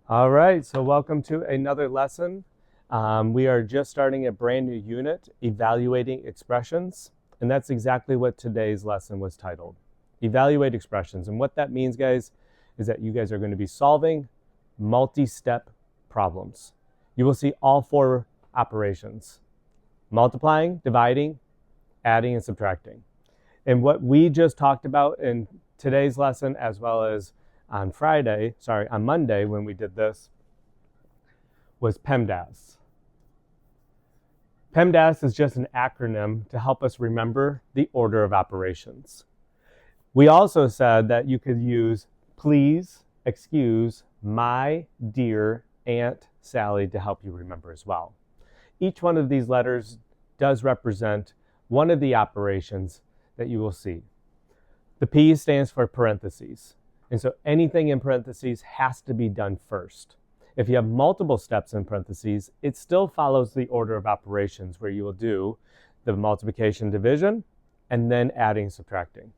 All right, so welcome to another lesson. We are just starting a brand new unit, Evaluating Expressions, and that's exactly what today's lesson was titled, Evaluate Expressions. And what that means, guys, is that you guys are going to be solving multi-step problems. You will see all four operations: multiplying, dividing, adding, and subtracting. And what we just talked about in today's lesson, as well as on Monday when we did this, was PEMDAS. PEMDAS is just an acronym to help us remember the order of operations. We also said that you could use please, excuse, my dear Aunt Sally to help you remember as well. Each one of these letters does represent one of the operations that you will see. The P stands for parentheses. And so anything in parentheses has to be done first. If you have multiple steps in parentheses, it still follows the order of operations where you will do the multiplication, division, and then adding, subtracting.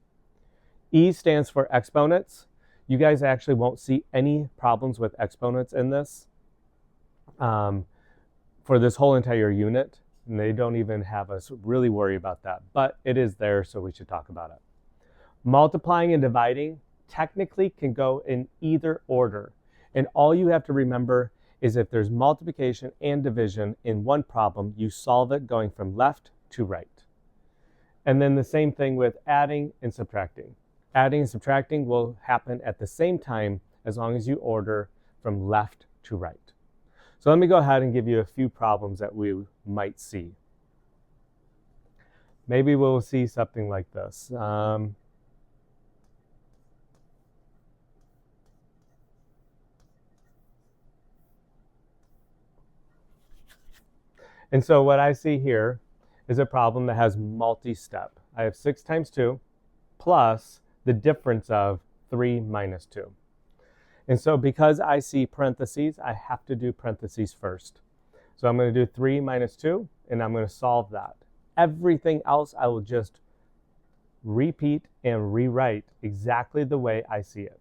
E stands for exponents. You guys actually won't see any problems with exponents in this for this whole entire unit. And they don't even have us really worry about that, but it is there, so we should talk about it. Multiplying and dividing technically can go in either order. And all you have to remember is if there's multiplication and division in one problem, you solve it going from left to right. And then the same thing with adding and subtracting. Adding and subtracting will happen at the same time as long as you order from left to right. So let me go ahead and give you a few problems that we might see. Maybe we'll see something like this. And so what I see here is a problem that has multi-step. I have 6 times 2 plus the difference of 3 minus 2. And so because I see parentheses, I have to do parentheses first. So I'm going to do 3 minus 2, and I'm going to solve that. Everything else I will just repeat and rewrite exactly the way I see it.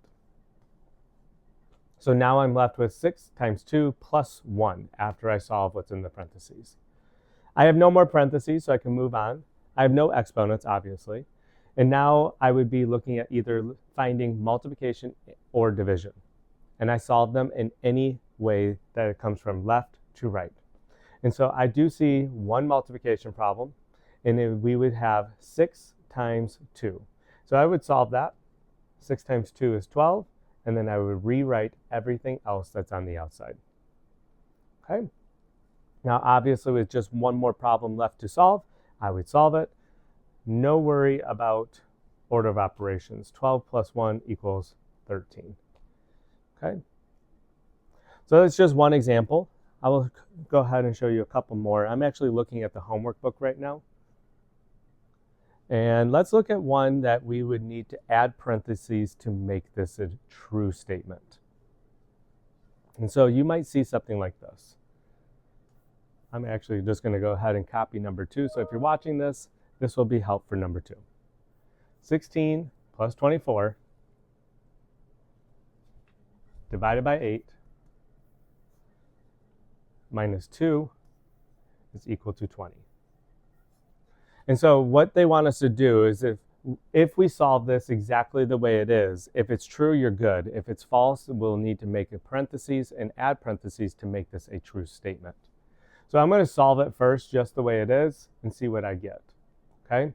So now I'm left with 6 times 2 plus 1 after I solve what's in the parentheses. I have no more parentheses, so I can move on. I have no exponents, obviously. And now I would be looking at either finding multiplication or division. And I solve them in any way that it comes from left to right. And so I do see one multiplication problem, and then we would have 6 times 2. So I would solve that. 6 times 2 is 12. And then I would rewrite everything else that's on the outside. Okay? Now, obviously, with just one more problem left to solve, I would solve it. No worry about order of operations. 12 plus 1 equals 13. Okay? So that's just one example. I will go ahead and show you a couple more. I'm actually looking at the homework book right now. And let's look at one that we would need to add parentheses to make this a true statement. And so you might see something like this. I'm actually just going to go ahead and copy number 2. So if you're watching this, this will be help for number 2. 16 plus 24 divided by 8 minus 2 is equal to 20. And so what they want us to do is if we solve this exactly the way it is, if it's true, you're good. If it's false, we'll need to make a parentheses and add parentheses to make this a true statement. So I'm going to solve it first just the way it is and see what I get. Okay?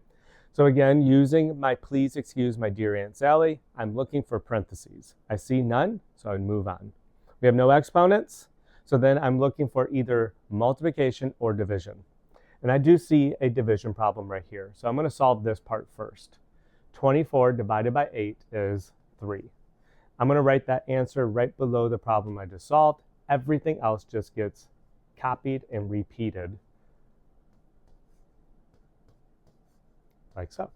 So again, using my please excuse my dear Aunt Sally, I'm looking for parentheses. I see none, so I would move on. We have no exponents, so then I'm looking for either multiplication or division. And I do see a division problem right here. So I'm going to solve this part first. 24 divided by 8 is 3. I'm going to write that answer right below the problem I just solved. Everything else just gets copied and repeated like so.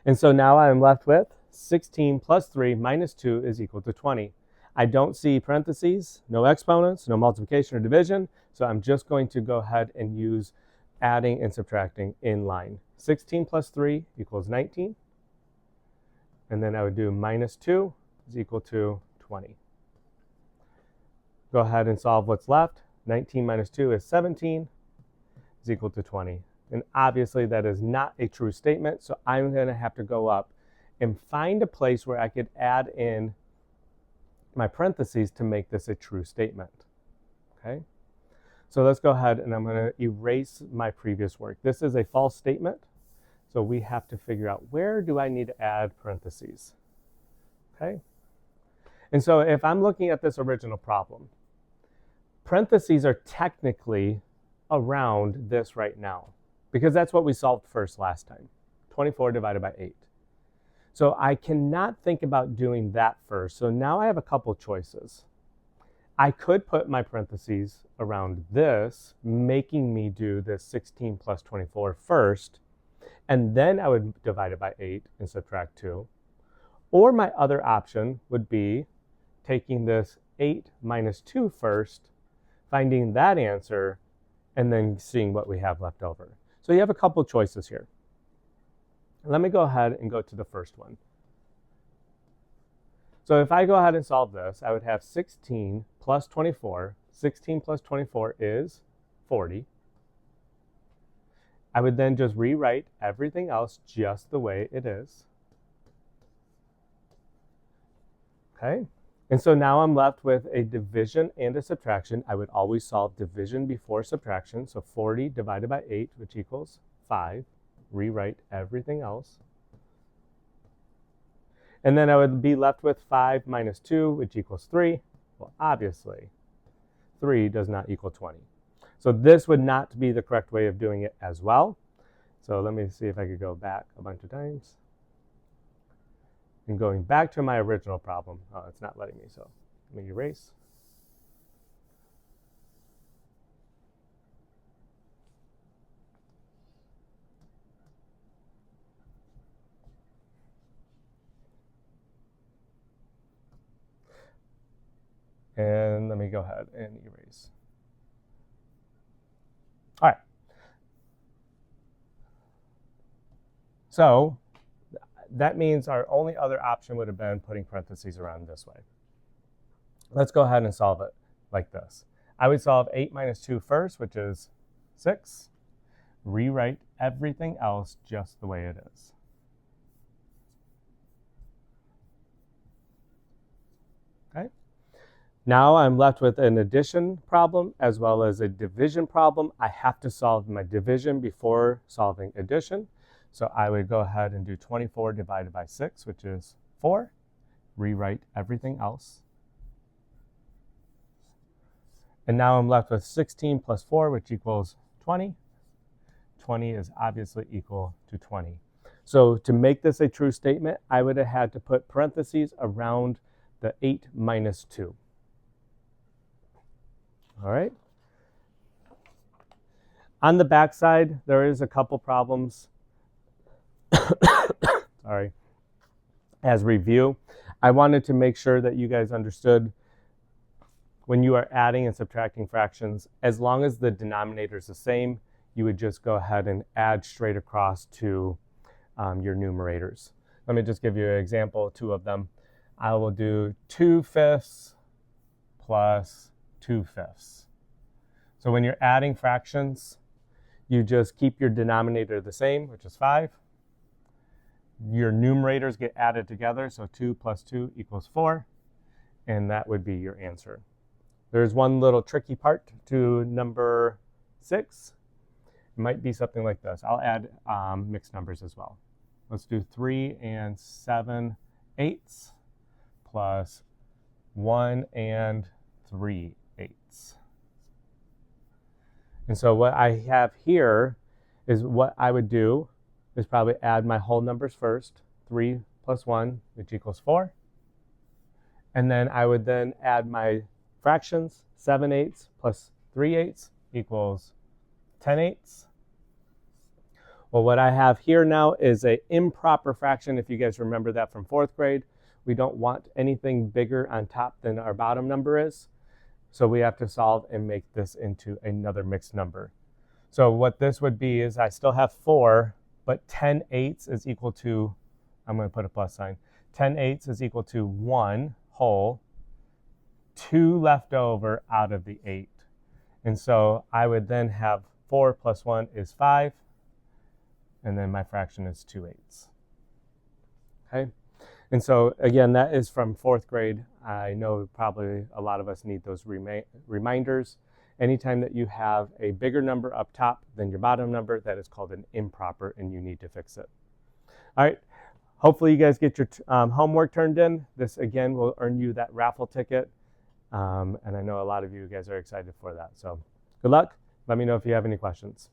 And so now I'm left with 16 plus 3 minus 2 is equal to 20. I don't see parentheses, no exponents, no multiplication or division, so I'm just going to go ahead and use adding and subtracting in line. 16 plus 3 equals 19. And then I would do minus 2 is equal to 20. Go ahead and solve what's left. 19 minus 2 is 17, is equal to 20. And obviously that is not a true statement, so I'm going to have to go up and find a place where I could add in my parentheses to make this a true statement. Okay? So let's go ahead and I'm going to erase my previous work. This is a false statement, so we have to figure out where do I need to add parentheses. Okay? And so if I'm looking at this original problem, parentheses are technically around this right now, because that's what we solved first last time, 24 divided by 8. So I cannot think about doing that first. So now I have a couple choices. I could put my parentheses around this, making me do this 16 plus 24 first, and then I would divide it by 8 and subtract 2. Or my other option would be taking this 8 minus 2 first, finding that answer, and then seeing what we have left over. So you have a couple choices here. Let me go ahead and go to the first one. So if I go ahead and solve this, I would have 16 plus 24. 16 plus 24 is 40. I would then just rewrite everything else just the way it is. Okay? And so now I'm left with a division and a subtraction. I would always solve division before subtraction. So 40 divided by 8, which equals 5. Rewrite everything else. And then I would be left with 5 minus 2, which equals 3. Well, obviously, 3 does not equal 20. So this would not be the correct way of doing it as well. So let me see if I could go back a bunch of times. And going back to my original problem. Oh, it's not letting me, so let me erase. And let me go ahead and erase. All right. So that means our only other option would have been putting parentheses around this way. Let's go ahead and solve it like this. I would solve 8 minus 2 first, which is 6. Rewrite everything else just the way it is. Okay. Now I'm left with an addition problem as well as a division problem. I have to solve my division before solving addition. So I would go ahead and do 24 divided by 6, which is 4. Rewrite everything else. And now I'm left with 16 plus 4, which equals 20. 20 is obviously equal to 20. So to make this a true statement, I would have had to put parentheses around the 8 minus 2. All right. On the back side, there is a couple problems. Sorry. As review, I wanted to make sure that you guys understood when you are adding and subtracting fractions, as long as the denominator is the same, you would just go ahead and add straight across to your numerators. Let me just give you an example, 2 of them. I will do 2/5 plus 2/5. So when you're adding fractions, you just keep your denominator the same, which is 5. Your numerators get added together, so 2 plus 2 equals 4, and that would be your answer. There's one little tricky part to number 6. It might be something like this. I'll add mixed numbers as well. Let's do 3 and 7/8 plus 1 and 3/8. And so what I have here is what I would do is probably add my whole numbers first. 3 plus 1, which equals 4. And then I would then add my fractions. 7/8 plus 3/8 equals 10/8. Well, what I have here now is an improper fraction. If you guys remember that from 4th grade, we don't want anything bigger on top than our bottom number is. So we have to solve and make this into another mixed number. So what this would be is I still have 4, but 10/8 is equal to, I'm going to put a plus sign. 10/8 is equal to 1 whole 2 left over out of the 8. And so I would then have 4 plus 1 is 5, and then my fraction is 2/8. Okay? And so again, that is from 4th grade. I know probably a lot of us need those reminders. Anytime that you have a bigger number up top than your bottom number, that is called an improper, and you need to fix it. All right. Hopefully you guys get your homework turned in. This, again, will earn you that raffle ticket. And I know a lot of you guys are excited for that. So good luck. Let me know if you have any questions.